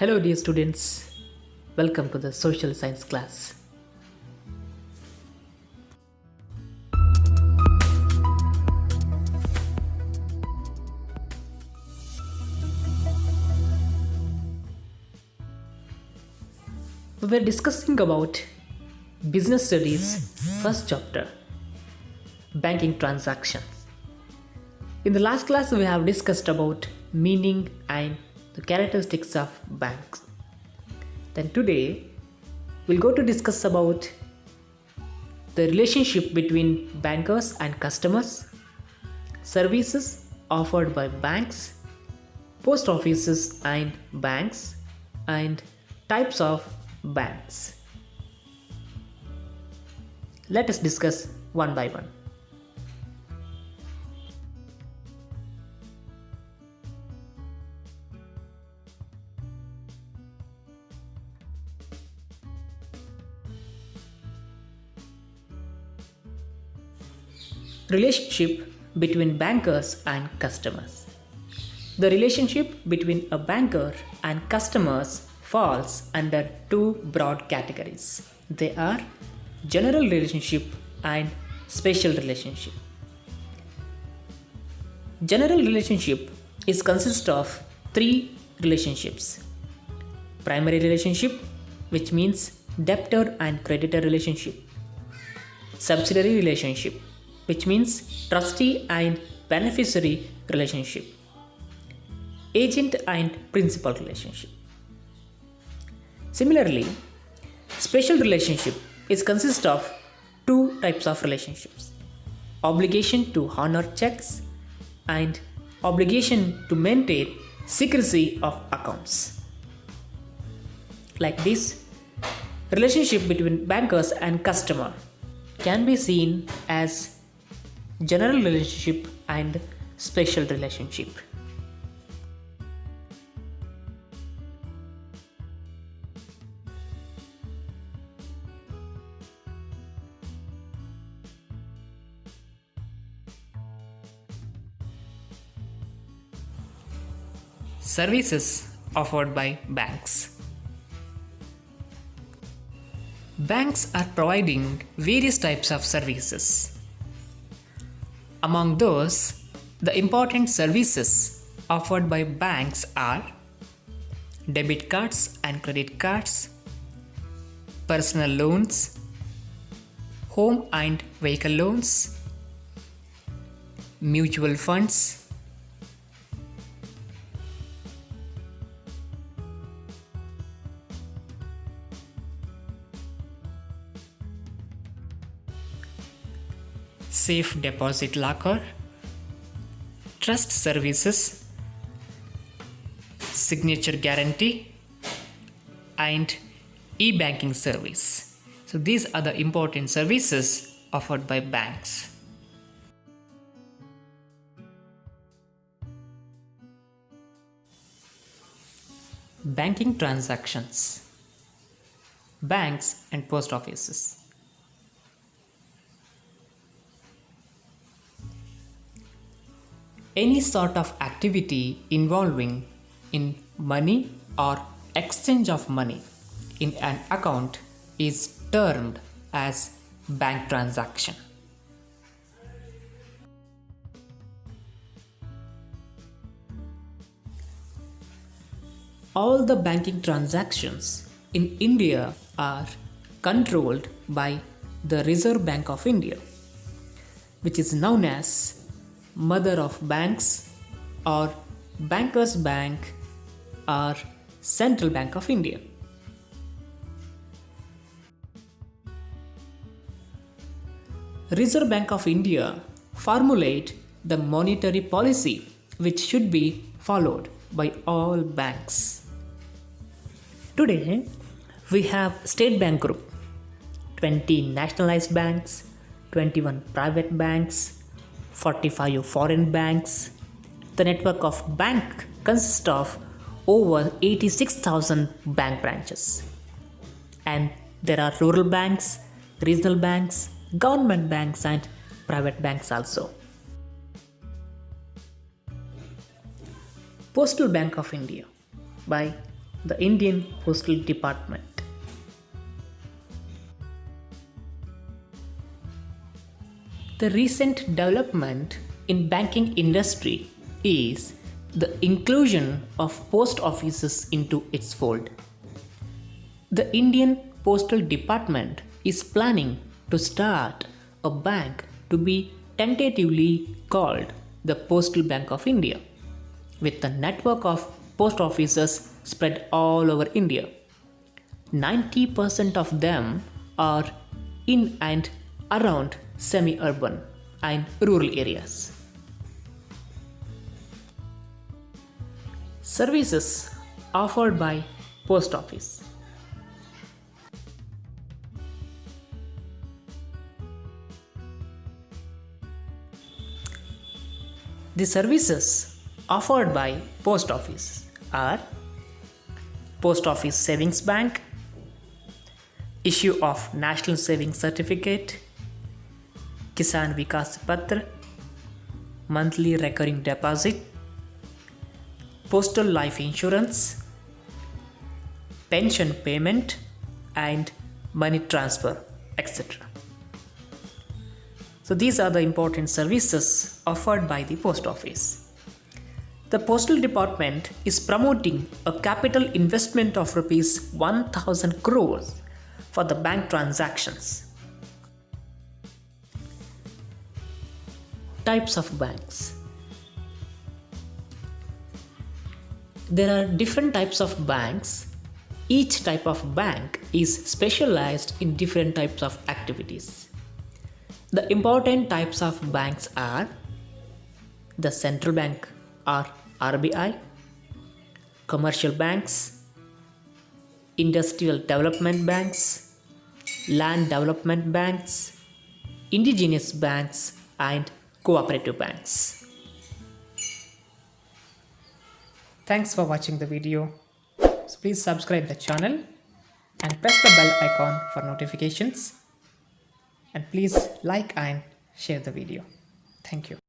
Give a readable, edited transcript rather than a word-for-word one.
Hello dear students, welcome to the social science class. We were discussing about business studies first chapter, banking transactions. In the last class we have discussed about meaning and the characteristics of banks. Then today we'll go to discuss about the relationship between bankers and customers, services offered by banks, post offices and banks, and types of banks. Let us discuss one by one. Relationship between bankers and customers. The relationship between a banker and customers falls under two broad categories. They are general relationship and special relationship. General relationship is consist of three relationships. Primary relationship, which means debtor and creditor relationship. Subsidiary relationship, which means trustee and beneficiary relationship. Agent and principal relationship. Similarly, special relationship is consist of two types of relationships: obligation to honor checks and obligation to maintain secrecy of accounts. Like this, relationship between bankers and customer can be seen as general relationship and special relationship. Services offered by banks. Banks are providing various types of services. Among those, the important services offered by banks are debit cards and credit cards, personal loans, home and vehicle loans, mutual funds, safe deposit locker, trust services, signature guarantee, and e-banking service. So these are the important services offered by banks. Banking transactions. Banks and post offices. Any sort of activity involving in money or exchange of money in an account is termed as bank transaction. All the banking transactions in India are controlled by the Reserve Bank of India, which is known as Mother of Banks or Bankers Bank or Central Bank of India. Reserve Bank of India formulate the monetary policy which should be followed by all banks. Today we have State Bank Group, 20 nationalized banks, 21 private banks, 45 foreign banks. The network of bank consists of over 86,000 bank branches. And there are rural banks, regional banks, government banks and private banks also. Postal Bank of India by the Indian Postal Department. The recent development in banking industry is the inclusion of post offices into its fold. The Indian Postal Department is planning to start a bank to be tentatively called the Postal Bank of India, with a network of post offices spread all over India. 90% of them are in and around semi-urban and rural areas. Services offered by Post Office. The services offered by Post Office are Post Office Savings Bank, issue of National Savings Certificate, Kisan Vikas Patra, monthly recurring deposit, postal life insurance, pension payment, and money transfer, etc. So these are the important services offered by the Post Office. The Postal Department is promoting a capital investment of Rs 1000 crores for the bank transactions. Types of banks. There are different types of banks. Each type of bank is specialized in different types of activities. The important types of banks are the central bank or RBI, commercial banks, industrial development banks, land development banks, indigenous banks, and cooperative banks. Thanks for watching the video. So please subscribe the channel and press the bell icon for notifications. And please like and share the video. Thank you.